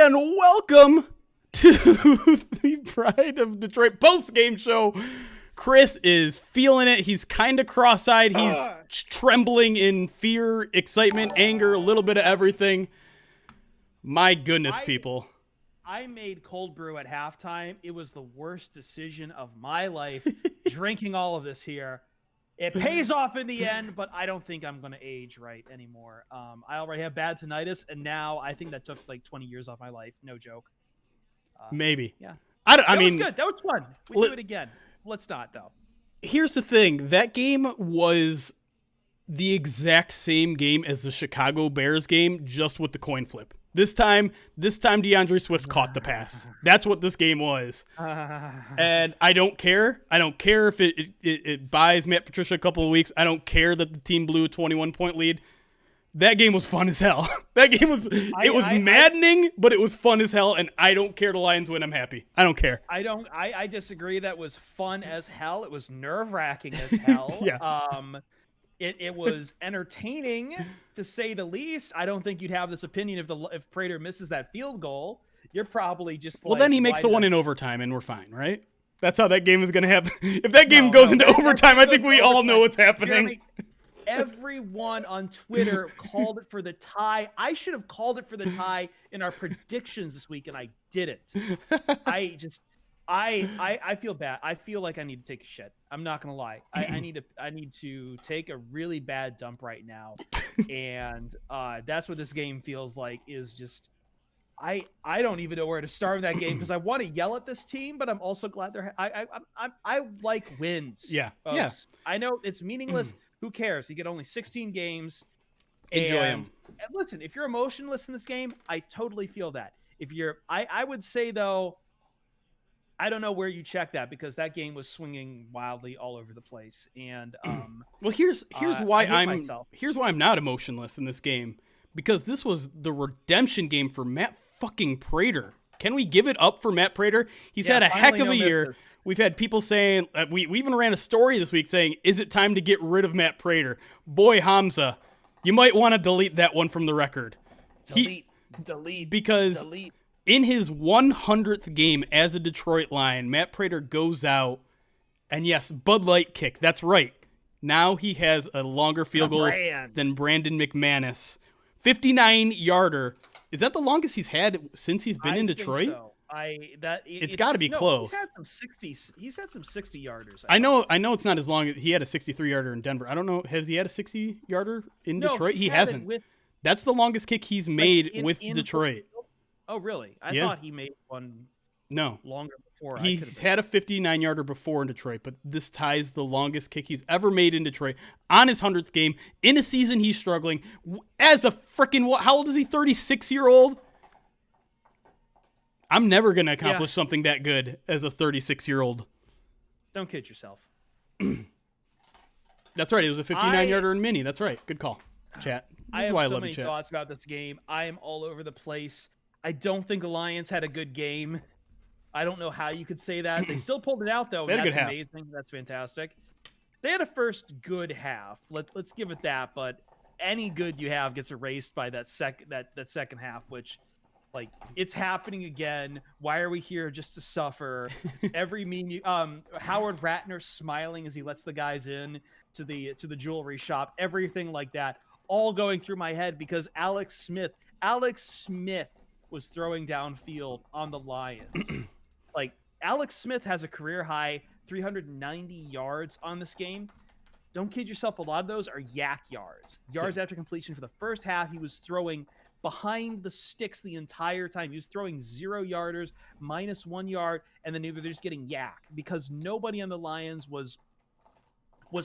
And welcome to the Pride of Detroit post-game show. Chris is feeling it. He's kind of cross-eyed. He's trembling in fear, excitement, anger, a little bit of everything. My goodness, people. I made cold brew at halftime. It was the worst decision of my life, drinking all of this here. It pays off in the end, but I don't think I'm going to age right anymore. I already have bad tinnitus, and now I think that took like 20 years off my life. No joke. Maybe. Yeah. I mean, was good. That was fun. We do it again. Let's not, though. Here's the thing. That game was the exact same game as the Chicago Bears game, just with the coin flip. This time DeAndre Swift caught the pass. That's what this game was. And I don't care. I don't care if it buys Matt Patricia a couple of weeks. I don't care that the team blew a 21-point lead. That game was fun as hell. That game was maddening, but it was fun as hell, and I don't care the Lions win. I'm happy. I don't care. I disagree. That was fun as hell. It was nerve-wracking as hell. Yeah. It was entertaining, to say the least. I don't think you'd have this opinion if Prater misses that field goal. You're probably just well, then he makes the one in overtime, and we're fine, right? That's how that game is going to happen. If that game goes into overtime, I think we all know what's happening. Jeremy, everyone on Twitter called it for the tie. I should have called it for the tie in our predictions this week, and I didn't. I feel bad. I feel like I need to take a shit. I'm not gonna lie. I need to take a really bad dump right now, and that's what this game feels like. Is just I don't even know where to start with that game, because I want to yell at this team, but I'm also glad they're. I like wins. Yeah, folks. yeah. I know it's meaningless. Who cares? You get only 16 games. Enjoy them. And listen, if you're emotionless in this game, I totally feel that. If you're, I would say though, I don't know where you check that, because that game was swinging wildly all over the place. And well, here's why I'm not emotionless in this game, because this was the redemption game for Matt fucking Prater. Can we give it up for Matt Prater? He's had a heck of a year. We've had people saying, we even ran a story this week saying, is it time to get rid of Matt Prater? Boy, Hamza, you might want to delete that one from the record. Delete. Because in his 100th game as a Detroit Lion, Matt Prater goes out, and yes, Bud Light kick. That's right. Now he has a longer field goal than Brandon McManus. 59-yarder. Is that the longest he's had since he's been in Detroit? So. It's got to be close. He's had some 60s. He's had some 60-yarders. I know it's not as long. He had a 63-yarder in Denver. I don't know. Has he had a 60-yarder in Detroit? He hasn't. That's the longest kick he's made with Detroit. Oh, really? I thought he made one longer before. He's had a 59-yarder before in Detroit, but this ties the longest kick he's ever made in Detroit on his 100th game. In a season he's struggling. As a freaking, how old is he, 36-year-old? I'm never going to accomplish something that good as a 36-year-old. Don't kid yourself. That's right. It was a 59-yarder in mini. That's right. Good call, chat. I have so many thoughts about this game. I am all over the place. I don't think the Lions had a good game. I don't know how you could say that. They still pulled it out, though. And that's amazing. That's fantastic. They had a first good half. Let's give it that. But any good you have gets erased by that second half, which, like, it's happening again. Why are we here just to suffer? Every meme, Howard Ratner smiling as he lets the guys in to the jewelry shop. Everything like that, all going through my head because Alex Smith was throwing downfield on the Lions. Like, Alex Smith has a career high 390 yards on this game. Don't kid yourself. A lot of those are yak yards. Yards after completion. For the first half, he was throwing behind the sticks the entire time. He was throwing 0-yarders, -1 yard, and then they're just getting yak because nobody on the Lions was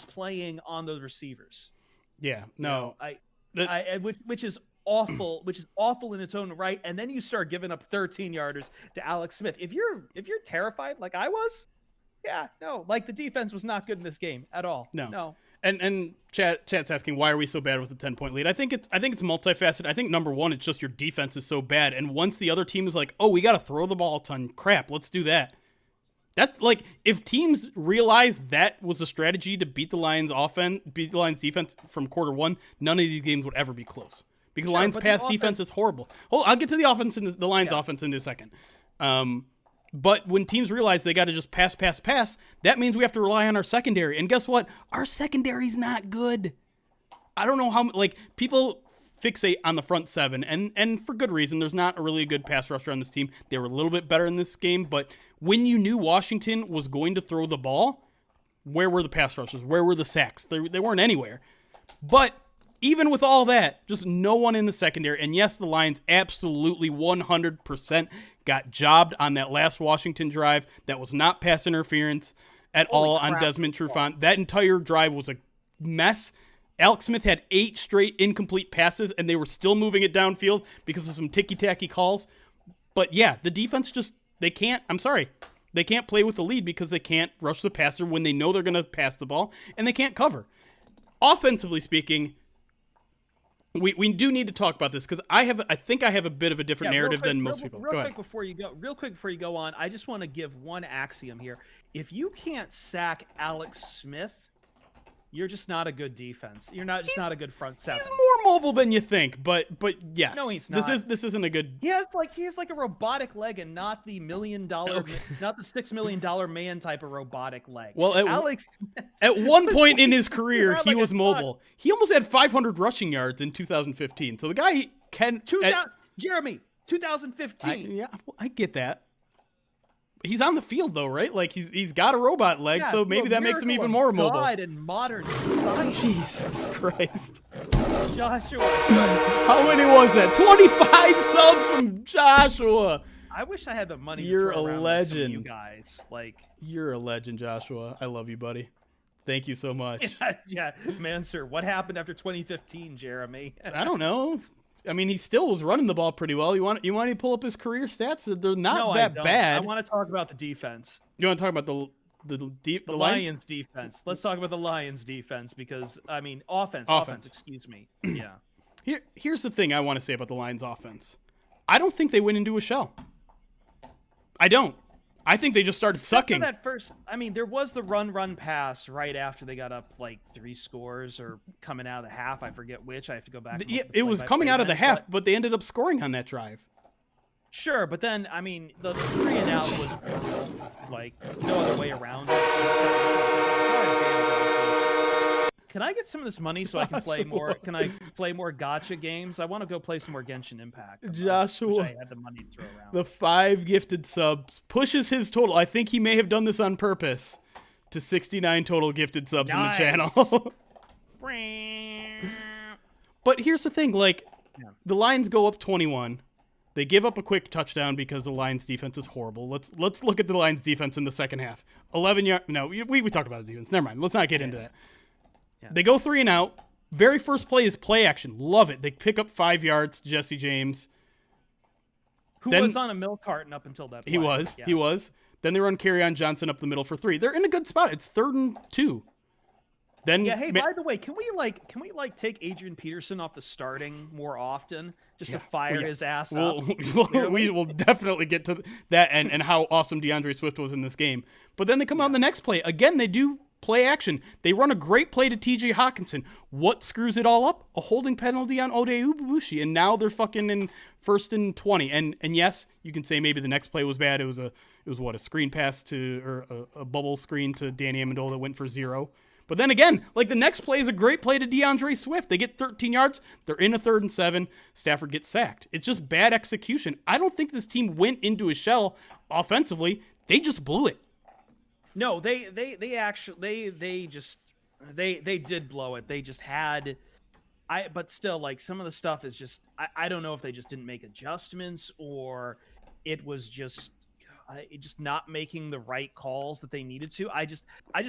playing on those receivers. Yeah, no, which is awful, in its own right. And then you start giving up 13-yarders to Alex Smith. If you're terrified like I was, the defense was not good in this game at all. No. And chat's asking, why are we so bad with the 10-point lead? I think it's multifaceted. I think number one, it's just your defense is so bad. And once the other team is like, oh, we got to throw the ball a ton, crap, let's do that. That's like, if teams realize that was a strategy to beat the Lions defense from quarter one, none of these games would ever be close. because the Lions' pass defense is horrible. I'll get to the offense and the Lions' offense in a second. But when teams realize they got to just pass, that means we have to rely on our secondary. And guess what? Our secondary's not good. I don't know how, people fixate on the front seven, and for good reason. There's not a really good pass rusher on this team. They were a little bit better in this game, but when you knew Washington was going to throw the ball, where were the pass rushers? Where were the sacks? They weren't anywhere. But even with all that, just no one in the secondary. And yes, the Lions absolutely 100% got jobbed on that last Washington drive. That was not pass interference at all on Desmond Trufant. That entire drive was a mess. Alex Smith had 8 straight incomplete passes, and they were still moving it downfield because of some ticky-tacky calls. But yeah, the defense they can't play with the lead because they can't rush the passer when they know they're going to pass the ball, and they can't cover. Offensively speaking, we do need to talk about this because I think I have a bit of a different narrative than most people. Real quick before you go on, I just want to give one axiom here. If you can't sack Alex Smith, you're just not a good defense. You're not a good front seven. He's more mobile than you think, but yes. No, he's not. This isn't a good. He has like a robotic leg and not the $1 million, not the $6 million man type of robotic leg. Well, Alex, at one point in his career, he was mobile. He almost had 500 rushing yards in 2015. So the guy can. Jeremy, 2015. I get that. He's on the field though, right? Like he's got a robot leg, so maybe that makes him even more mobile. God in modern society. Jesus Christ. Joshua. How many was that? 25 subs from Joshua. I wish I had the money. You're to throw a around legend. With some of you guys. You're a legend, Joshua. I love you, buddy. Thank you so much. Yeah, man, sir. What happened after 2015, Jeremy? I don't know. I mean, he still was running the ball pretty well. You want to pull up his career stats? They're not that bad. I want to talk about the defense. You want to talk about the Lions defense? Let's talk about the Lions defense because offense. Excuse me. Yeah. Here's the thing I want to say about the Lions offense. I don't think they went into a shell. I don't. I think they just started sucking. That first, there was the run pass right after they got up 3 scores or coming out of the half. I forget which. I have to go back. It was coming out of the half, but they ended up scoring on that drive. Sure, but then the 3 and out was no other way around it. Can I get some of this money so I can play more? Can I play more gotcha games? I want to go play some more Genshin Impact. Joshua, I had the money to throw around. The 5 gifted subs pushes his total. I think he may have done this on purpose to 69 total gifted subs in the channel. But here's the thing: the Lions go up 21. They give up a quick touchdown because the Lions defense is horrible. Let's look at the Lions defense in the second half. 11 yards. No, we talked about the defense. Never mind. Let's not get into that. Yeah. They go 3 and out. Very first play is play action. Love it. They pick up 5 yards to Jesse James. Who was on a milk carton up until that play. He was. Yeah. He was. Then they run Kerryon Johnson up the middle for 3. They're in a good spot. It's 3rd and 2. Then by the way, can we take Adrian Peterson off the starting more often just to fire his ass up? We will definitely get to that and how awesome DeAndre Swift was in this game. But then they come out in the next play. Again, they do play action. They run a great play to TJ Hawkinson. What screws it all up? A holding penalty on Ode Ububushi, and now they're fucking in 1st and 20. And yes, you can say maybe the next play was bad. It was a screen pass or a bubble screen to Danny Amendola that went for 0. But then again, the next play is a great play to DeAndre Swift. They get 13 yards. They're in a 3rd and 7. Stafford gets sacked. It's just bad execution. I don't think this team went into a shell offensively. They just blew it. No, they did blow it. They just had, but still, some of the stuff is just, I don't know if they just didn't make adjustments or it was just not making the right calls that they needed to. I just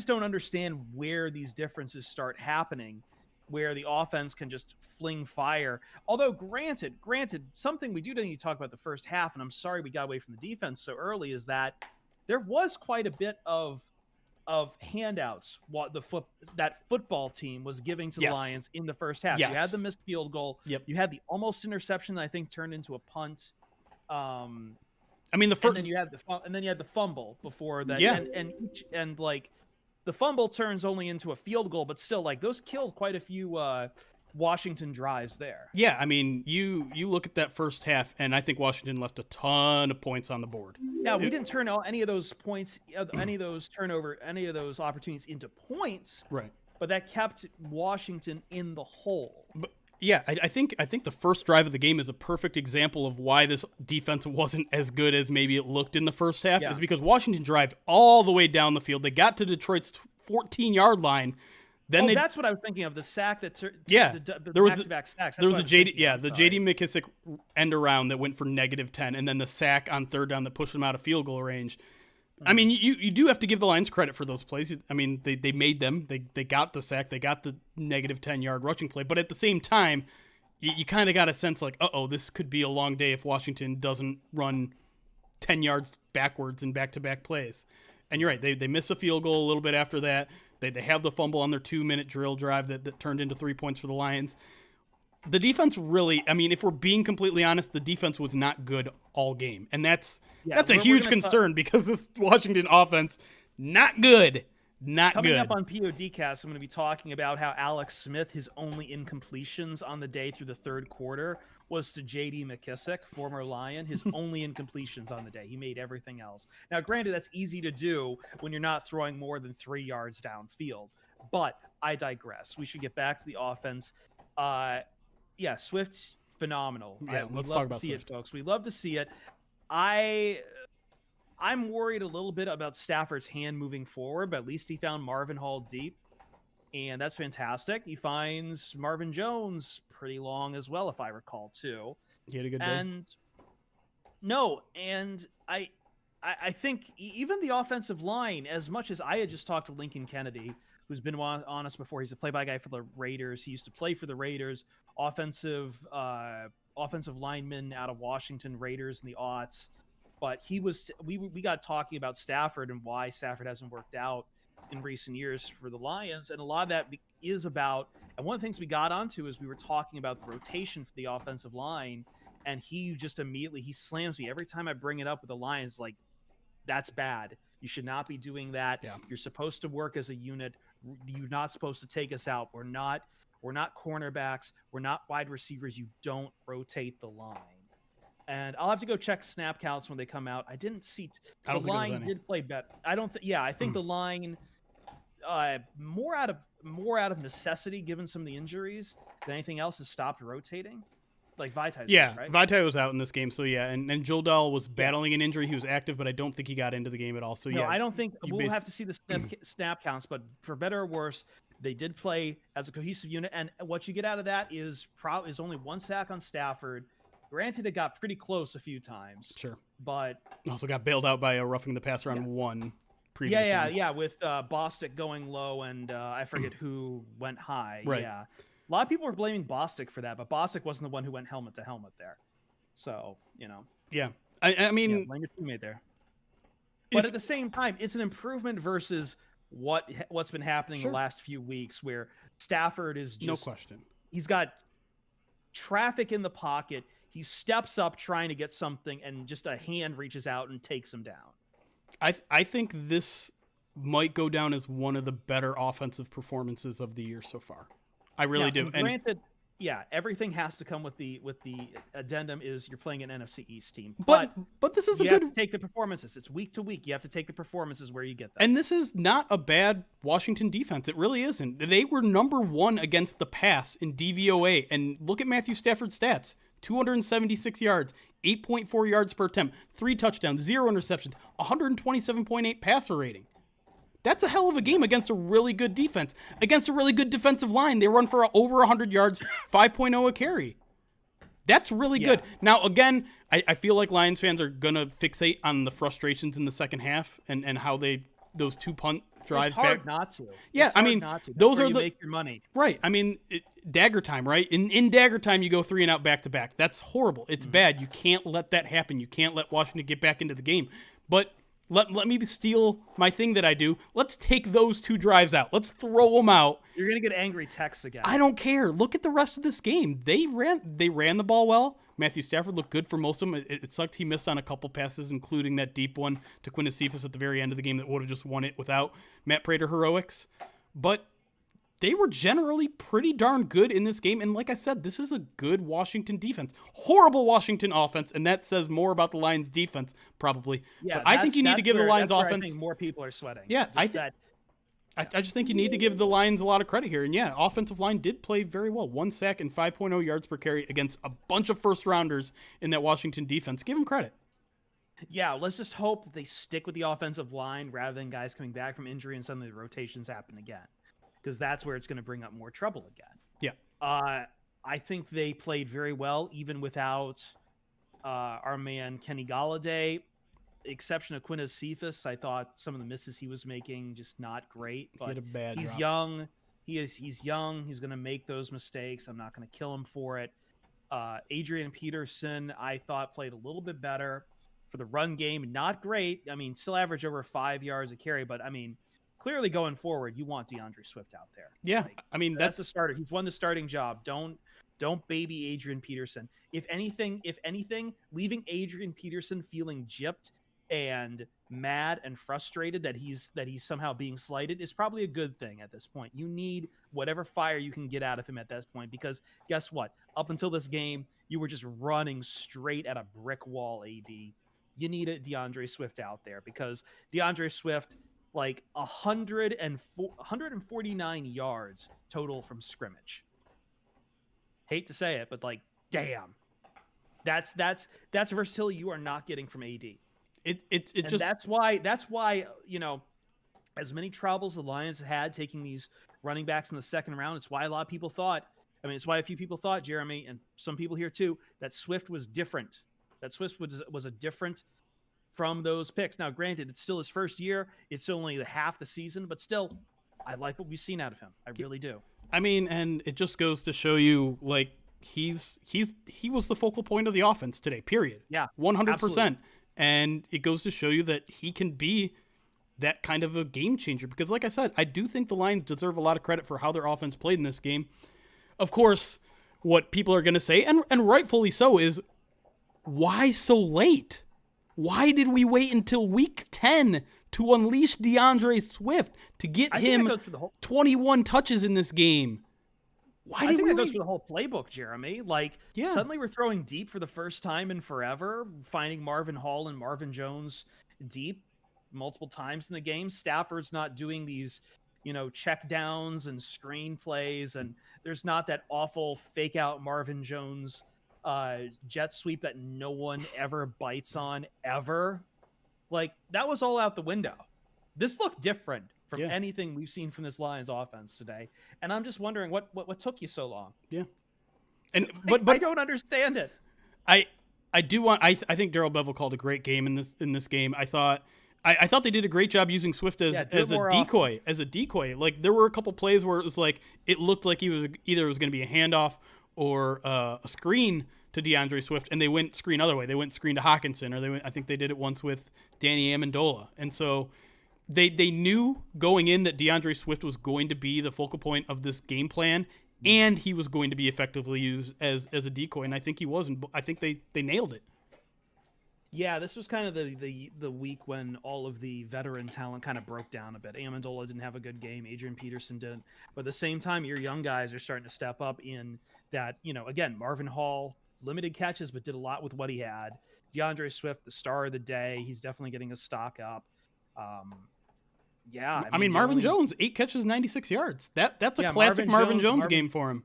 don't understand where these differences start happening, where the offense can just fling fire. Although granted, something we do need to talk about the first half, and I'm sorry we got away from the defense so early, is that there was quite a bit of handouts what that football team was giving to the Lions in the first half. You had the missed field goal. Yep. You had the almost interception that I think turned into a punt. And then you had the fumble before that. Yeah. And the fumble turns only into a field goal, but still those killed quite a few Washington drives there. Yeah, I mean, you look at that first half, and I think Washington left a ton of points on the board. Yeah, we didn't turn any of those points, any of those opportunities into points. Right. But that kept Washington in the hole. But yeah, I think the first drive of the game is a perfect example of why this defense wasn't as good as maybe it looked in the first half. Is because Washington drove all the way down the field. They got to Detroit's 14-yard line. Then that's what I was thinking of, the sack that there was back-to-back sacks. There was a JD McKissick end around that went for -10, and then the sack on third down that pushed them out of field goal range. I mean, you do have to give the Lions credit for those plays. I mean, they made them. They got the sack. They got the -10-yard rushing play. But at the same time, you kind of got a sense like, this could be a long day if Washington doesn't run 10 yards backwards in back-to-back plays. And you're right. They miss a field goal a little bit after that. They have the fumble on their 2-minute drill drive that turned into 3 points for the Lions. The defense really, I mean, if we're being completely honest, the defense was not good all game. And that's a huge concern because this Washington offense, not good. Coming up on PODcast, I'm going to be talking about how Alex Smith, his only incompletions on the day through the third quarter was to J.D. McKissick, former Lion, his only incompletions on the day. He made everything else. Now, granted, that's easy to do when you're not throwing more than 3 yards downfield, but I digress. We should get back to the offense. Swift, phenomenal. Yeah, we let's love talk to about see Swift. it, folks. We love to see it. I'm worried a little bit about Stafford's hand moving forward, but at least he found Marvin Hall deep, and that's fantastic. He finds Marvin Jones pretty long as well, if I recall, too. He had a good day. And I think even the offensive line, as much as I had just talked to Lincoln Kennedy, who's been on us before, he's a play-by guy for the Raiders. He used to play for the Raiders, offensive lineman out of Washington Raiders in the aughts. But we got talking about Stafford and why Stafford hasn't worked out in recent years for the Lions. And a lot of that is about, and one of the things we got onto is we were talking about the rotation for the offensive line. And he just immediately, he slams me every time I bring it up with the Lions, like, that's bad. You should not be doing that. Yeah. You're supposed to work as a unit. You're not supposed to take us out. We're not cornerbacks. We're not wide receivers. You don't rotate the line. And I'll have to go check snap counts when they come out. I didn't see the line did play better. I don't think. Yeah, I think the line more out of necessity, given some of the injuries, than anything else, has stopped rotating. Like Vitae. Yeah, right? Vitae was out in this game, so yeah, and Joe Dahl was battling an injury. He was active, but I don't think he got into the game at all. So no, I don't think we'll have to see the snap counts, but for better or worse, they did play as a cohesive unit. And what you get out of that is only one sack on Stafford. Granted, it got pretty close a few times. Sure. But also got bailed out by a roughing the passer on one previous one. With Bostic going low and I forget who went high. Right. Yeah. A lot of people were blaming Bostic for that, but Bostic wasn't the one who went helmet to helmet there. So, Yeah. I mean... blame your teammate there. But at the same time, it's an improvement versus what's been happening the last few weeks where Stafford is just... No question. He's got traffic in the pocket. He steps up trying to get something, and just a hand reaches out and takes him down. I think this might go down as one of the better offensive performances of the year so far. I really do. And granted, everything has to come with the addendum is you're playing an NFC East team. But this is you have to take the performances. It's week to week. You have to take the performances where you get them. And this is not a bad Washington defense. It really isn't. They were number 1 against the pass in DVOA. And look at Matthew Stafford's stats. 276 yards, 8.4 yards per attempt, 3 touchdowns, 0 interceptions, 127.8 passer rating. That's a hell of a game against a really good defense. Against a really good defensive line, they run for over 100 yards, 5.0 a carry. That's really good. Now, again, I feel like Lions fans are going to fixate on the frustrations in the second half and how those 2 punt drives it's hard back. Not to. Yeah, it's I mean, not to. those are you make your money. Right. I mean, dagger time, right? In dagger time, you go 3 and out back to back. That's horrible. It's bad. You can't let that happen. You can't let Washington get back into the game. But let me steal my thing that I do. Let's take those 2 drives out. Let's throw them out. You're gonna get angry texts again. I don't care. Look at the rest of this game. They ran the ball well. Matthew Stafford looked good for most of them. It sucked he missed on a couple passes, including that deep one to Quintez Cephas at the very end of the game that would have just won it without Matt Prater heroics. But they were generally pretty darn good in this game. And like I said, this is a good Washington defense. Horrible Washington offense, and that says more about the Lions defense, probably. Yeah, but I think you need to give the Lions offense. I think more people are sweating. Yeah, I just think you need to give the Lions a lot of credit here. And yeah, offensive line did play very well. 1 sack and 5.0 yards per carry against a bunch of first-rounders in that Washington defense. Give them credit. Yeah, let's just hope that they stick with the offensive line rather than guys coming back from injury and suddenly the rotations happen again, because that's where it's going to bring up more trouble again. Yeah. I think they played very well even without our man Kenny Galladay. Exception of Quintez Cephas, I thought some of the misses he was making just not great. But he had a bad he's drop. young. He's young. He's going to make those mistakes. I'm not going to kill him for it. Adrian Peterson, I thought played a little bit better for the run game. Not great. I mean, still average over 5 yards a carry, but I mean, clearly going forward, you want DeAndre Swift out there. Yeah, like, I mean that's the starter. He's won the starting job. Don't baby Adrian Peterson. If anything, leaving Adrian Peterson feeling gypped and mad and frustrated that he's somehow being slighted is probably a good thing at this point. You need whatever fire you can get out of him at this point, because guess what? Up until this game, you were just running straight at a brick wall, AD. You need a DeAndre Swift out there, because DeAndre Swift, like 149 yards total from scrimmage. Hate to say it, but like, damn. That's versatility you are not getting from AD. That's why, you know, as many troubles the Lions had taking these running backs in the second round, it's why a lot of people thought, it's why a few people thought, Jeremy, and some people here too, that Swift was different. That Swift was a different from those picks. Now, granted, it's still his first year. It's still only half the season, but still, I like what we've seen out of him. I really do. I mean, and it just goes to show you, like, he was the focal point of the offense today, period. Yeah, 100%. Absolutely. And it goes to show you that he can be that kind of a game changer. Because like I said, I do think the Lions deserve a lot of credit for how their offense played in this game. Of course, what people are going to say, and rightfully so, is why so late? Why did we wait until week 10 to unleash DeAndre Swift to get him 21 touches in this game? I think that goes for the whole playbook, Jeremy. Like, suddenly we're throwing deep for the first time in forever, finding Marvin Hall and Marvin Jones deep multiple times in the game. Stafford's not doing these, check downs and screen plays, and there's not that awful fake out Marvin Jones jet sweep that no one ever bites on ever. Like, that was all out the window. This looked different from anything we've seen from this Lions offense today. And I'm just wondering what took you so long. Yeah. But I don't understand it. I think Darrell Bevel called a great game in this game. I thought they did a great job using Swift as a decoy. Often. As a decoy. Like, there were a couple plays where it was like, it looked like it was going to be a handoff or a screen to DeAndre Swift, and they went screen other way. They went screen to Hawkinson, or I think they did it once with Danny Amendola. And so they knew going in that DeAndre Swift was going to be the focal point of this game plan, and he was going to be effectively used as a decoy, and I think he was, and I think they nailed it. Yeah, this was kind of the week when all of the veteran talent kind of broke down a bit. Amendola didn't have a good game. Adrian Peterson didn't. But at the same time, your young guys are starting to step up in that, again, Marvin Hall, limited catches, but did a lot with what he had. DeAndre Swift, the star of the day. He's definitely getting a stock up. I mean Marvin Jones, 8 catches, 96 yards. That's a classic Marvin Jones game for him.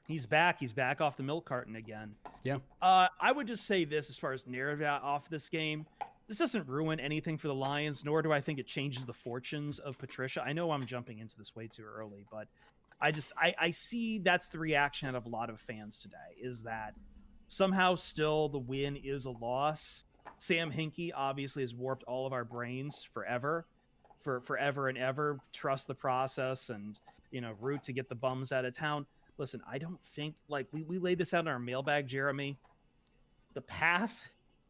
He's back. He's back off the milk carton again. Yeah. I would just say this as far as narrative off this game. This doesn't ruin anything for the Lions, nor do I think it changes the fortunes of Patricia. I know I'm jumping into this way too early, but I see that's the reaction out of a lot of fans today, is that somehow still the win is a loss. Sam Hinkie obviously has warped all of our brains forever and ever. Trust the process and, root to get the bums out of town. Listen, I don't think, like, we laid this out in our mailbag, Jeremy. The path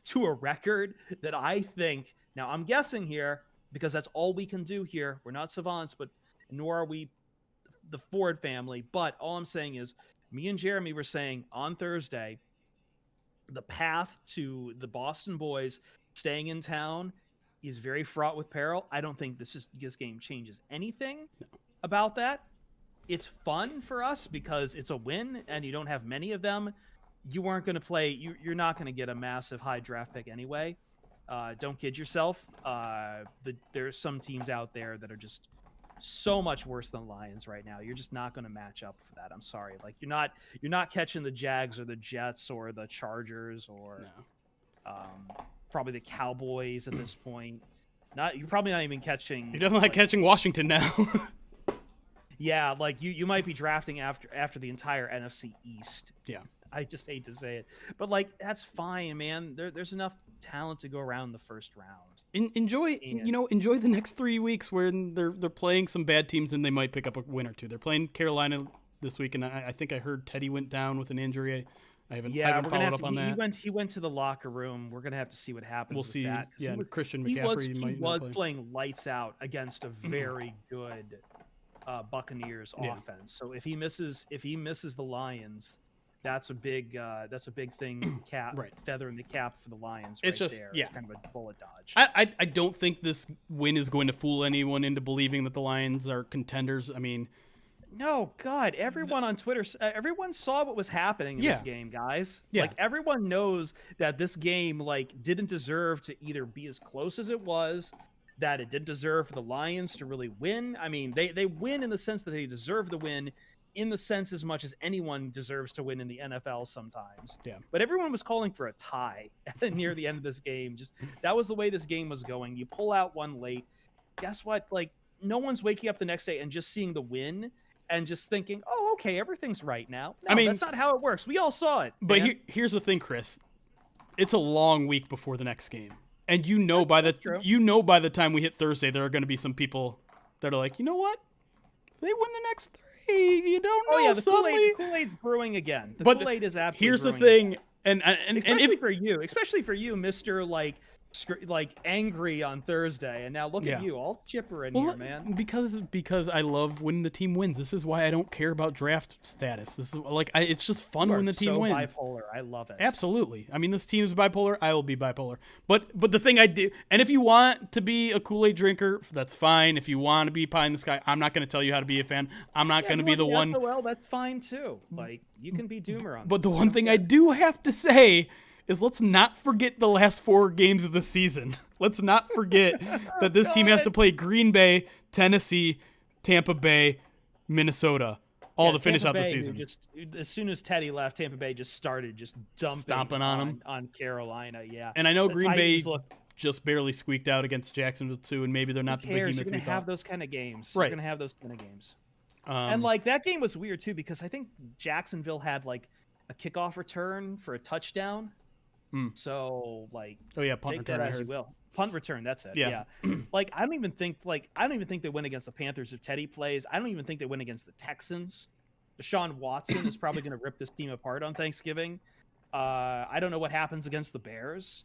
to a record that I think, now I'm guessing here because that's all we can do here. We're not savants, but nor are we the Ford family. But all I'm saying is, me and Jeremy were saying on Thursday, the path to the Boston boys staying in town is very fraught with peril. I don't think this game changes anything about that. it's fun for us because it's a win and you don't have many of them. You weren't going to play. You're not going to get a massive high draft pick anyway. Don't kid yourself. There's some teams out there that are just so much worse than Lions right now. You're just not going to match up for that. I'm sorry. Like you're not catching the Jags or the Jets or the Chargers or probably the Cowboys at this point. You're probably not even catching. You're definitely not catching Washington now. Yeah, like you might be drafting after the entire NFC East. Yeah. I just hate to say it, but like that's fine, man. There's enough talent to go around the first round. Enjoy the next 3 weeks where they're playing some bad teams and they might pick up a win or two. They're playing Carolina this week, and I think I heard Teddy went down with an injury. I haven't followed up on that. He went to the locker room. We're gonna have to see what happens. We'll see. That. Yeah, Christian McCaffrey he was playing lights out against a very good Buccaneers offense. So if he misses the Lions, that's a big thing. Feather in the cap for the Lions. It's just there, kind of a bullet dodge. I don't think this win is going to fool anyone into believing that the Lions are contenders. I mean, no, God, everyone on Twitter, everyone saw what was happening in this game, guys. Yeah. Like everyone knows that this game didn't deserve to either be as close as it was, that it didn't deserve for the Lions to really win. I mean, they win in the sense that they deserve the win, in the sense as much as anyone deserves to win in the NFL sometimes. Yeah. But everyone was calling for a tie near the end of this game. Just that was the way this game was going. You pull out one late. Guess what? Like no one's waking up the next day and just seeing the win and just thinking, "Oh, okay, everything's right now." No, I mean, that's not how it works. We all saw it. But here's the thing, Chris. It's a long week before the next game. And by the time we hit Thursday, there are going to be some people that are like, you know what? If they win the next 3, you don't know. Oh yeah, the suddenly... Kool-Aid's brewing again. The Kool-Aid is absolutely. Here's the thing, and especially for you, Mr. Like angry on Thursday, and now look at you, all chipper in here, man. Because I love when the team wins. This is why I don't care about draft status. This is it's just fun when the team wins. Bipolar, I love it. Absolutely. I mean, this team is bipolar. I will be bipolar. But the thing I do, and if you want to be a Kool-Aid drinker, that's fine. If you want to be pie in the sky, I'm not going to tell you how to be a fan. I'm not going to be the one. Well, that's fine too. Like you can be doomer on. But the one thing I do have to say is let's not forget the last 4 games of the season. Let's not forget that this team has to play Green Bay, Tennessee, Tampa Bay, Minnesota, all to finish out the season. As soon as Teddy left, Tampa Bay just started stomping on them on Carolina. Yeah, and I know Green Bay just barely squeaked out against Jacksonville too, and maybe they're not the behemoth. You're gonna have those kind of games. Right. You're gonna have those kind of games. And that game was weird too because I think Jacksonville had a kickoff return for a touchdown. So punt return. As you will. Punt return. That's it. Yeah. I don't even think they win against the Panthers if Teddy plays. I don't even think they win against the Texans. Deshaun Watson is probably going to rip this team apart on Thanksgiving. I don't know what happens against the Bears.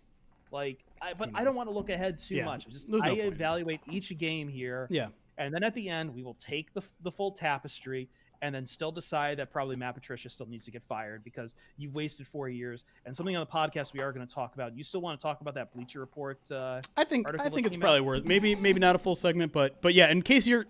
But I don't want to look ahead too much. I evaluate each game here. Yeah. And then at the end, we will take the full tapestry and then still decide that probably Matt Patricia still needs to get fired because you've wasted 4 years. And something on the podcast we are going to talk about. You still want to talk about that Bleacher Report? I think it's probably worth maybe not a full segment, but yeah. In case you're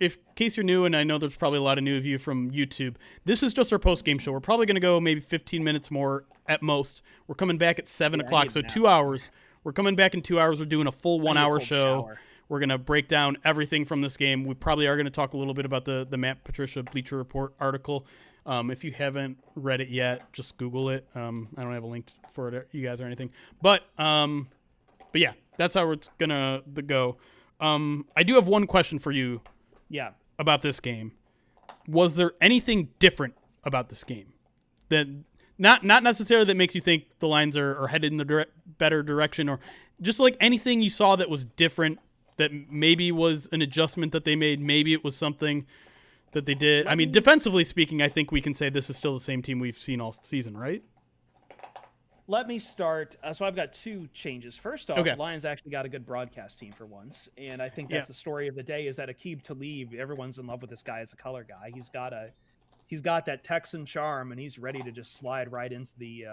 new, and I know there's probably a lot of new of you from YouTube, this is just our post game show. We're probably going to go maybe 15 minutes more at most. We're coming back at 7 o'clock, so 2 hours. We're coming back in 2 hours. We're doing a full 1 hour show. Shower. We're going to break down everything from this game. We probably are going to talk a little bit about the Matt Patricia Bleacher Report article. If you haven't read it yet, just Google it. I don't have a link for it, you guys, or anything. But yeah, that's how it's going to go. I do have one question for you about this game. Was there anything different about this game? That not necessarily that makes you think the Lions are headed in the better direction, or just anything you saw that was different, that maybe was an adjustment that they made. Maybe it was something that they did. I mean, defensively speaking, I think we can say this is still the same team we've seen all season, right? Let me start. So I've got 2 changes. First off, the Lions actually got a good broadcast team for once. And I think that's the story of the day is that Aqib Talib, everyone's in love with this guy as a color guy. He's got that Texan charm, and he's ready to just slide right into the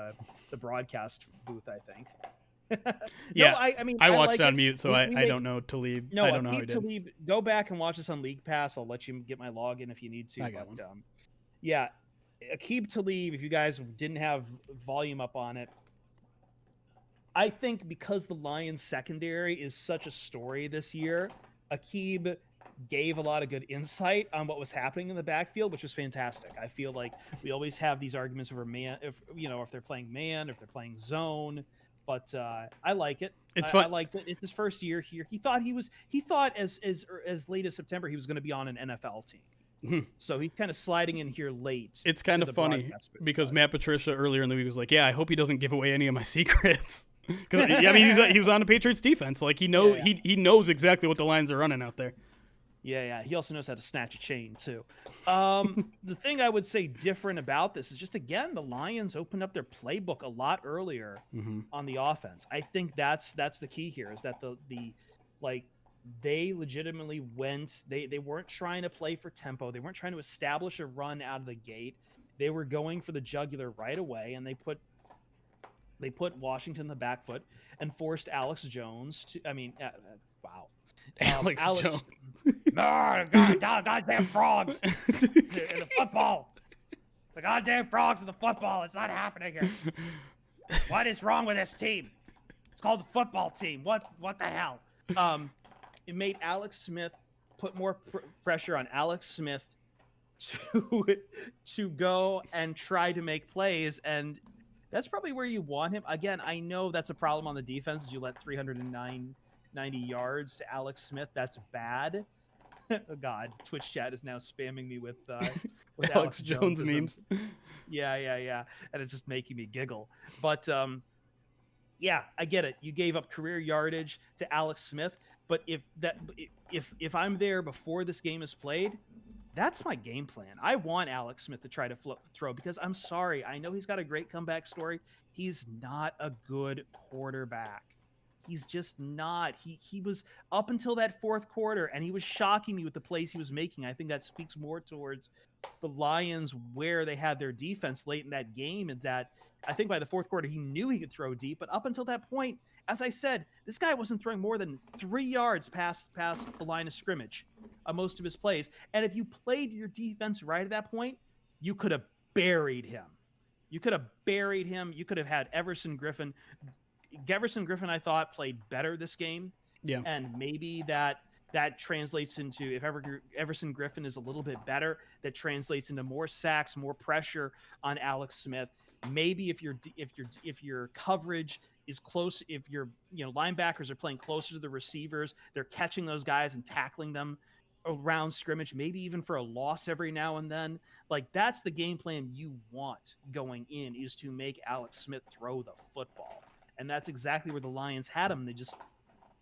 broadcast booth, I think. Yeah, I mean, I watched like it on it. mute, so I don't know Talib. No, I don't know how he Aqib did. Talib, go back and watch this on League Pass. I'll let you get my login if you need to. I got one. Yeah, Aqib Talib, if you guys didn't have volume up on it, I think because the Lions secondary is such a story this year, Aqib gave a lot of good insight on what was happening in the backfield, which was fantastic. I feel like we always have these arguments over man, if they're playing man, if they're playing zone, but I like it. I liked it. It's his first year here. He thought as late as September he was going to be on an NFL team. So he's kind of sliding in here late. It's kind of funny because Matt Patricia earlier in the week was like, "Yeah, I hope he doesn't give away any of my secrets." Because I mean, he was on the Patriots defense. Like he knows exactly what the lines are running out there. Yeah. He also knows how to snatch a chain too. The thing I would say different about this is just, again, the Lions opened up their playbook a lot earlier on the offense. I think that's the key here, is that they legitimately went. They weren't trying to play for tempo. They weren't trying to establish a run out of the gate. They were going for the jugular right away, and they put Washington in the back foot and forced Alex Jones to. I mean, wow. Alex Jones. Goddamn frogs in the football. The goddamn frogs in the football. It's not happening here. What is wrong with this team? It's called the football team. What the hell? It made Alex Smith put more pressure on Alex Smith to go and try to make plays, and that's probably where you want him. Again, I know that's a problem on the defense. You let 390 yards to Alex Smith. That's bad. Oh God, Twitch chat is now spamming me with Alex Jones memes. Yeah, and it's just making me giggle. But yeah, I get it. You gave up career yardage to Alex Smith, but if I'm there before this game is played, that's my game plan. I want Alex Smith to try to throw, because I'm sorry, I know he's got a great comeback story. He's not a good quarterback. He's just not. He was up until that fourth quarter, and he was shocking me with the plays he was making. I think that speaks more towards the Lions, where they had their defense late in that game, and that I think by the fourth quarter he knew he could throw deep. But up until that point, as I said, this guy wasn't throwing more than 3 yards past the line of scrimmage on most of his plays. And if you played your defense right at that point, you could have buried him. You could have had Everson Griffin. I thought, played better this game. Yeah. And maybe that translates into, if Everson Griffin is a little bit better, that translates into more sacks, more pressure on Alex Smith. Maybe if your coverage is close, if your linebackers are playing closer to the receivers, they're catching those guys and tackling them around scrimmage, maybe even for a loss every now and then. Like, that's the game plan you want going in, is to make Alex Smith throw the football. And that's exactly where the Lions had him. They just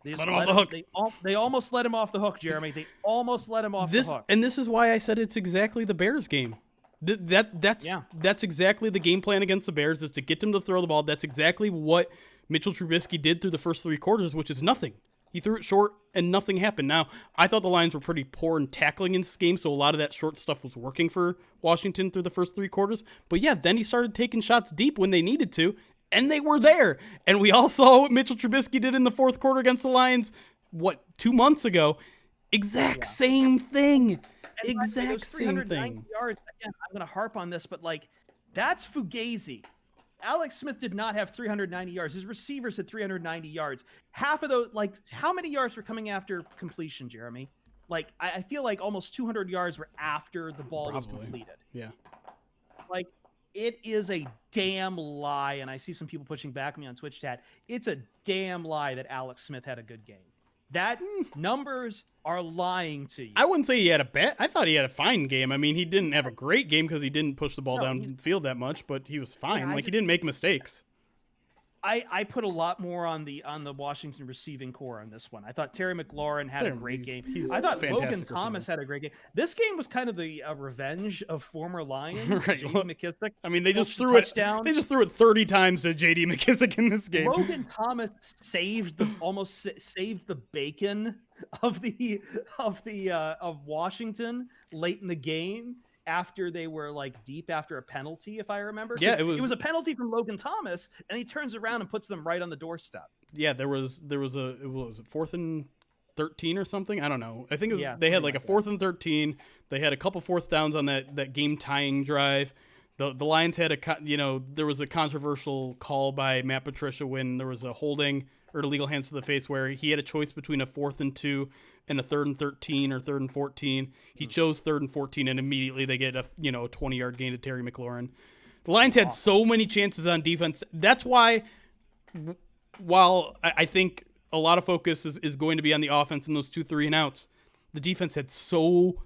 let him off the hook. They almost let him off the hook, Jeremy. They almost let him off the hook. And this is why I said it's exactly the Bears game. That's exactly the game plan against the Bears, is to get them to throw the ball. That's exactly what Mitchell Trubisky did through the first 3 quarters, which is nothing. He threw it short and nothing happened. Now, I thought the Lions were pretty poor in tackling in this game, so a lot of that short stuff was working for Washington through the first 3 quarters. But yeah, then he started taking shots deep when they needed to, and they were there. And we all saw what Mitchell Trubisky did in the fourth quarter against the Lions, 2 months ago? Same thing. Exact same thing. Yards, again, I'm going to harp on this, but that's Fugazi. Alex Smith did not have 390 yards. His receivers had 390 yards. Half of those, how many yards were coming after completion, Jeremy? I feel like almost 200 yards were after the ball was completed. Yeah. It is a damn lie, and I see some people pushing back at me on Twitch chat. It's a damn lie that Alex Smith had a good game. That numbers are lying to you. I wouldn't say he had a bad. I thought he had a fine game. I mean, he didn't have a great game because he didn't push the ball downfield that much, but he was fine. He didn't make mistakes. I put a lot more on the Washington receiving core on this one. I thought Terry McLaurin had a great game. I thought Logan Thomas had a great game. This game was kind of the revenge of former Lions, right. J.D. McKissick. I mean, they just threw it 30 times to J.D. McKissick in this game. Logan Thomas almost saved the bacon of Washington late in the game. after they were like deep after a penalty, if I remember. Yeah, it was a penalty from Logan Thomas, and he turns around and puts them right on the doorstep. Yeah, there was a, what was it, 4th and 13 or something? I don't know. I think they had like a 4th and 13. They had a couple fourth downs on that game tying drive. The Lions had there was a controversial call by Matt Patricia when there was a holding or illegal hands to the face where he had a choice between a 4th and 2 and a 3rd and 13 or 3rd and 14. He chose 3rd and 14, and immediately they get a 20-yard gain to Terry McLaurin. The Lions had so many chances on defense. That's why, while I think a lot of focus is going to be on the offense and those 2 3-and-outs, the defense had so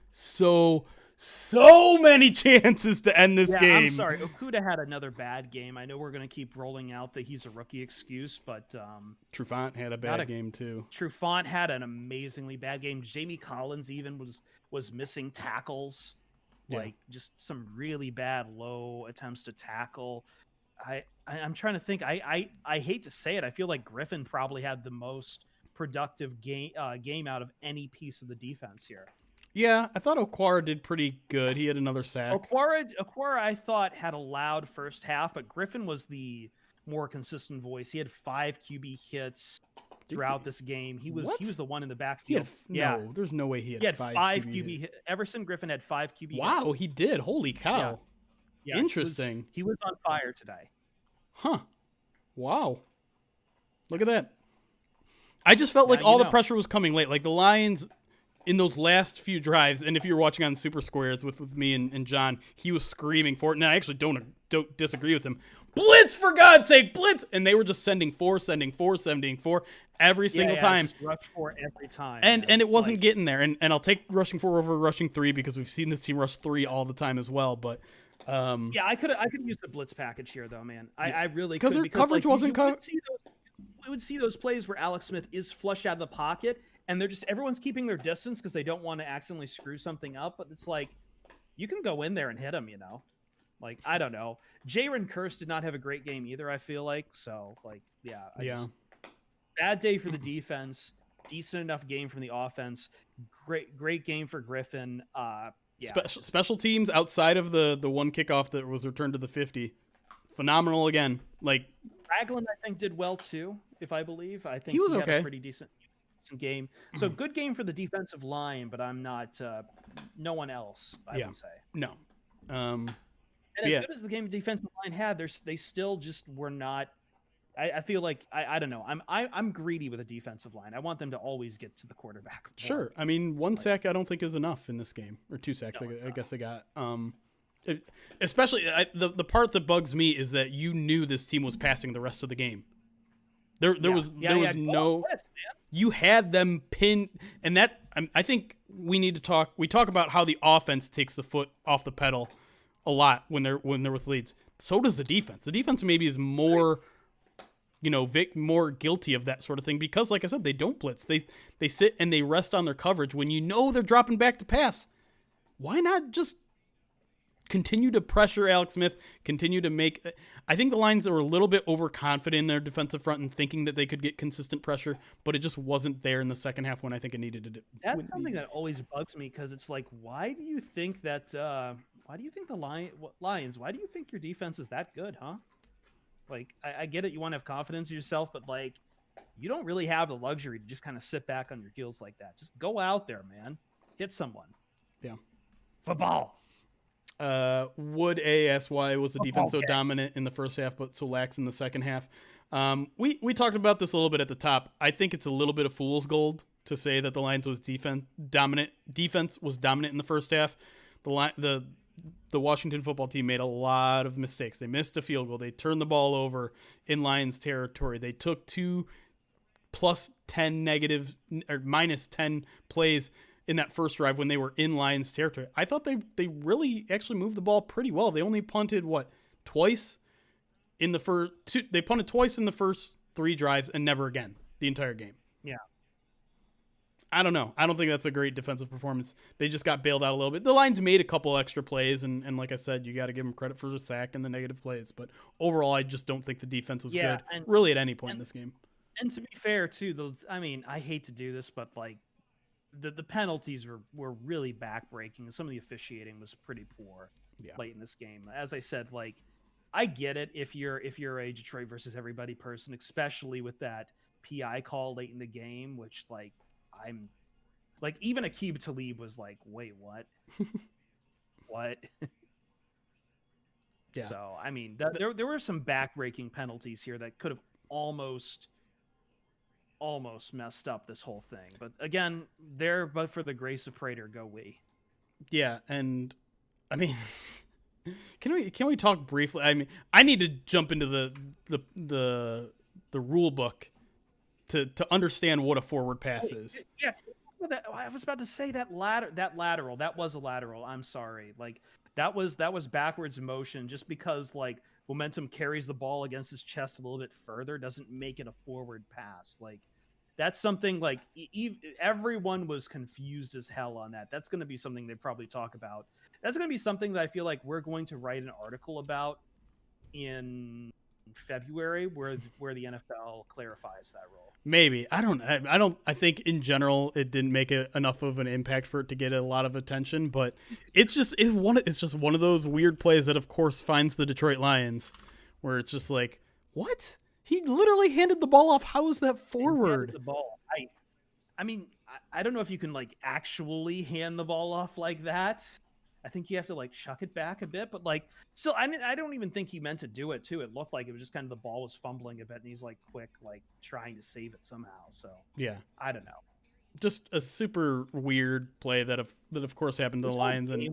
many chances to end this game. I'm sorry. Okudah had another bad game. I know we're going to keep rolling out that he's a rookie excuse, but Trufant had a bad game too. Trufant had an amazingly bad game. Jamie Collins even was missing tackles, like just some really bad low attempts to tackle. I'm trying to think. I hate to say it. I feel like Griffin probably had the most productive game out of any piece of the defense here. Yeah, I thought Okwara did pretty good. He had another sack. Okwara, I thought, had a loud first half, but Griffin was the more consistent voice. He had 5 QB hits throughout this game. He was the one in the backfield. No, there's no way he had 5 QB hits. Everson Griffin had 5 QB hits. Wow, he did. Holy cow. Yeah, interesting. He was on fire today. Huh. Wow. Look at that. I just felt like all the pressure was coming late. Like the Lions in those last few drives, and if you're watching on Super Squares with me and John, he was screaming for it, and I actually don't disagree with him. Blitz, for God's sake, blitz! And they were just sending four every single time. Just rush 4 every time. And it wasn't getting there. And I'll take rushing 4 over rushing 3 because we've seen this team rush 3 all the time as well. But I could use the blitz package here though, man. I really could, because their coverage wasn't covered. We would see those plays where Alex Smith is flushed out of the pocket, and everyone's keeping their distance because they don't want to accidentally screw something up. But it's like, you can go in there and hit him, Like, I don't know. Jaron Kearse did not have a great game either, I feel like. So, like, bad day for the defense. Decent enough game from the offense. Great game for Griffin. Special teams outside of the one kickoff that was returned to the 50. Phenomenal again. Like, Ragland, I think, did well too, if I believe. I think he was had okay. A pretty decent game. So good game for the defensive line, but I'm not no one else, I would say. No. And as good as the game the defensive line had, they still just were not. I feel like I don't know. I'm greedy with a defensive line. I want them to always get to the quarterback. Sure. I mean, 1 sack I don't think is enough in this game, or 2 sacks. I guess they got. Especially the part that bugs me is that you knew this team was passing the rest of the game. There was no. You had them pinned, and that I think we need to talk. We talk about how the offense takes the foot off the pedal a lot when they're with leads. So does the defense. The defense maybe is more, more guilty of that sort of thing because, like I said, they don't blitz. They sit and they rest on their coverage when they're dropping back to pass. Why not just continue to pressure Alex Smith, continue to make – I think the Lions were a little bit overconfident in their defensive front and thinking that they could get consistent pressure, but it just wasn't there in the second half when I think it needed to. That's something that always bugs me because it's like, why do you think that why do you think the Lions, why do you think your defense is that good, huh? Like, I get it, you want to have confidence in yourself, but, like, you don't really have the luxury to just kind of sit back on your heels like that. Just go out there, man. Hit someone. Yeah. Football. Would AS why was the defense so dominant in the first half but so lax in the second half? We talked about this a little bit at the top. I think it's a little bit of fool's gold to say that the Lions was defense was dominant in the first half. The Washington football team made a lot of mistakes. They missed a field goal. They turned the ball over in Lions territory. They took 2 plus 10 negative or minus 10 plays in that first drive when they were in Lions territory. I thought they really actually moved the ball pretty well. They only punted twice in the first two. They punted twice in the first 3 drives and never again the entire game. Yeah. I don't know. I don't think that's a great defensive performance. They just got bailed out a little bit. The Lions made a couple extra plays, and like I said, you got to give them credit for the sack and the negative plays. But overall, I just don't think the defense was good, really, at any point in this game. And to be fair, too, I hate to do this, but, like, the penalties were really backbreaking. Some of the officiating was pretty poor late in this game. As I said, like I get it if you're a Detroit versus everybody person, especially with that PI call late in the game, which like I'm like even Aqib Talib was like, wait, what? What? Yeah. So I mean, there were some backbreaking penalties here that could have almost messed up this whole thing. But again, but for the grace of Prater, go we. Yeah, and I mean, can we talk briefly? I mean, I need to jump into the rule book to understand what a forward pass is. Yeah, I was about to say that lateral. That was a lateral. I'm sorry. Like that was backwards motion. Just because like momentum carries the ball against his chest a little bit further doesn't make it a forward pass. Like that's something like everyone was confused as hell on that. That's going to be something they probably talk about. That's going to be something that I feel like we're going to write an article about in February where the NFL clarifies that rule. Maybe. I think in general it didn't make enough of an impact for it to get a lot of attention, but it's just one of those weird plays that of course finds the Detroit Lions where it's just like, what? He literally handed the ball off. How is that forward? The ball. I mean, I don't know if you can like actually hand the ball off like that. I think you have to like chuck it back a bit, but like still, I don't even think he meant to do it too. It looked like it was just kind of the ball was fumbling a bit, and he's like quick, like trying to save it somehow. So yeah, I don't know. Just a super weird play that of course happened to the Lions, and it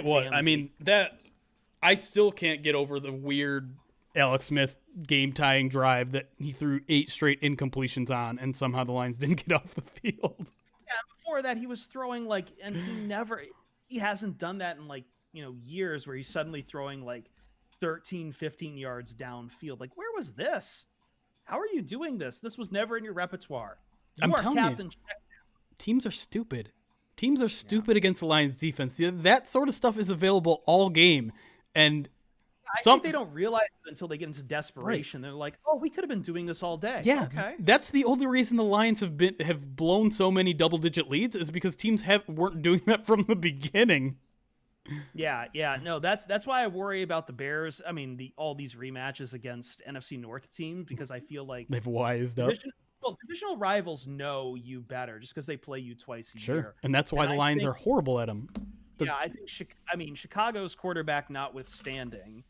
was. I mean that I still can't get over the weird Alex Smith game-tying drive that he threw 8 straight incompletions on, and somehow the Lions didn't get off the field. Yeah, before that he was throwing like, and he hasn't done that in like, years where he's suddenly throwing like 13, 15 yards downfield. Like, where was this? How are you doing this? This was never in your repertoire. I'm telling you, teams are stupid. Teams are stupid against the Lions defense. That sort of stuff is available all game. And I think they don't realize it until they get into desperation. Right. They're like, "Oh, we could have been doing this all day." Yeah, okay. That's the only reason the Lions have blown so many double-digit leads is because teams weren't doing that from the beginning. Yeah. No, that's why I worry about the Bears. I mean, all these rematches against NFC North teams, because I feel like they've wised up. Divisional rivals know you better just because they play you twice a year, and that's why the Lions are horrible at them. I think. Chicago's quarterback notwithstanding.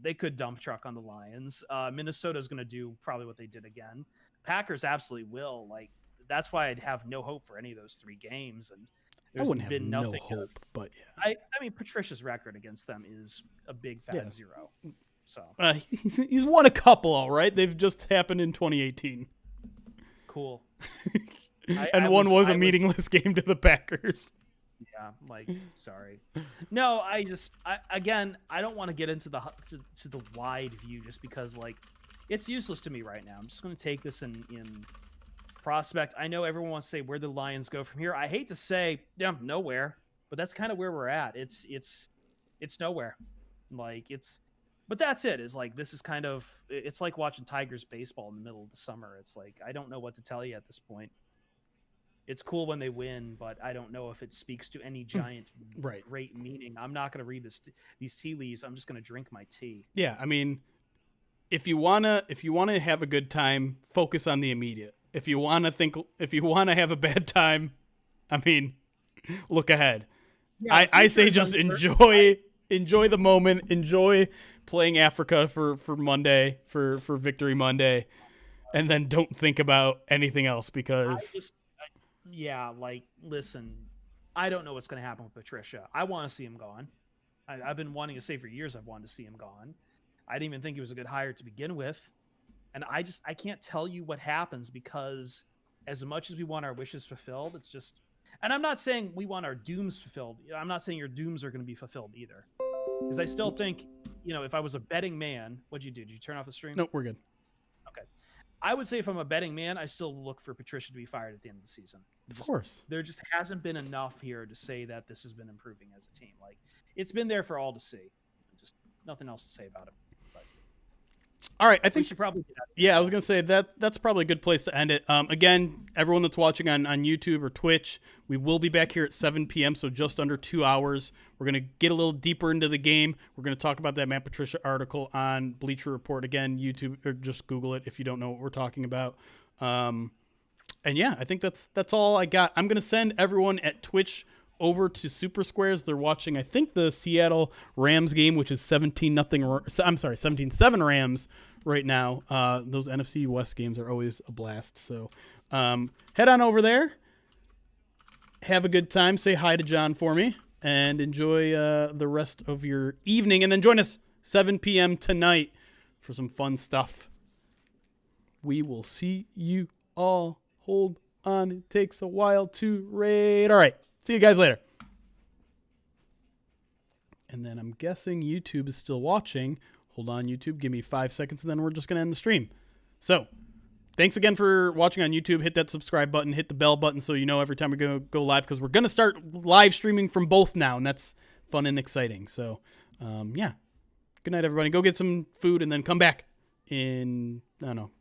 They could dump truck on the Lions. Minnesota's going to do probably what they did again. Packers absolutely will. Like that's why I'd have no hope for any of those 3 games. And there's been nothing. No hope, but yeah. I mean, Patricia's record against them is a big fat 0. So he's won a couple, all right. They've just happened in 2018. Cool. One was a meaningless game to the Packers. Yeah, like sorry. No, I don't want to get into to the wide view just because like it's useless to me right now. I'm just going to take this in prospect. I know everyone wants to say where the Lions go from here. I hate to say, nowhere, but that's kind of where we're at. It's nowhere. Like but that's it. Is like this is kind of it's like watching Tigers baseball in the middle of the summer. It's like I don't know what to tell you at this point. It's cool when they win, but I don't know if it speaks to any giant great meaning. I'm not going to read these tea leaves. I'm just going to drink my tea. Yeah, I mean, if you wanna have a good time, focus on the immediate. If you wanna have a bad time, I mean, look ahead. Yeah, I say just enjoy the moment, enjoy playing Africa for Monday for Victory Monday, and then don't think about anything else because. Listen, I don't know what's going to happen with Patricia. I want to see him gone. I've been wanting to say for years I've wanted to see him gone. I didn't even think he was a good hire to begin with. And I can't tell you what happens because as much as we want our wishes fulfilled, it's just... And I'm not saying we want our dooms fulfilled. I'm not saying your dooms are going to be fulfilled either. Because I still think, if I was a betting man... What'd you do? Did you turn off the stream? No, we're good. Okay. I would say if I'm a betting man, I still look for Patricia to be fired at the end of the season. Of course. There just hasn't been enough here to say that this has been improving as a team. Like, it's been there for all to see. Just nothing else to say about it. But. All right, I think we should probably get out. Yeah, I was gonna say that's probably a good place to end it. Again, everyone that's watching on YouTube or Twitch, we will be back here at 7 p.m. So just under 2 hours. We're gonna get a little deeper into the game. We're gonna talk about that Matt Patricia article on Bleacher Report. Again, YouTube or just Google it if you don't know what we're talking about. And yeah, I think that's all I got. I'm gonna send everyone at Twitch over to Super Squares. They're watching, I think, the Seattle Rams game, which is 17-7 Rams right now. Those NFC West games are always a blast. So head on over there. Have a good time. Say hi to John for me. And enjoy the rest of your evening. And then join us 7 p.m. tonight for some fun stuff. We will see you all. Hold on. It takes a while to raid. All right. See you guys later. And then I'm guessing YouTube is still watching. Hold on, YouTube. Give me 5 seconds, and then we're just going to end the stream. So, thanks again for watching on YouTube. Hit that subscribe button. Hit the bell button so you know every time we're going to go live, because we're going to start live streaming from both now, and that's fun and exciting. So, yeah. Good night, everybody. Go get some food, and then come back in, I don't know,